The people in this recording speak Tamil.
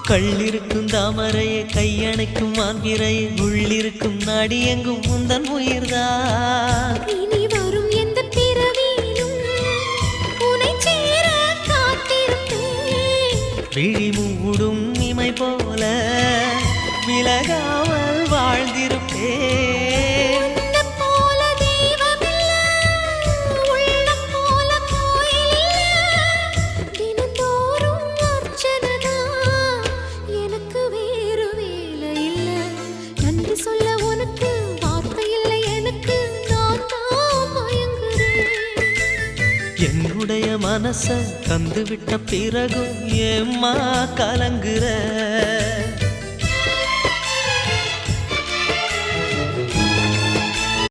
கள்ளிருக்கும் தாமரையை கையணைக்கும் மான்பிரையை உள்ளிருக்கும் நாடி எங்கும் முந்தன் உயிர்தான் இனி வரும் எந்த பிறவியிலும் உனை சேர காத்திருப்பேன் விழி மூடும் இமை போல விலகாமல் வாழ்ந்திருப்பேன் என்னுடைய மனச தந்து விட்ட பிறகும் ஏம்மா கலங்குற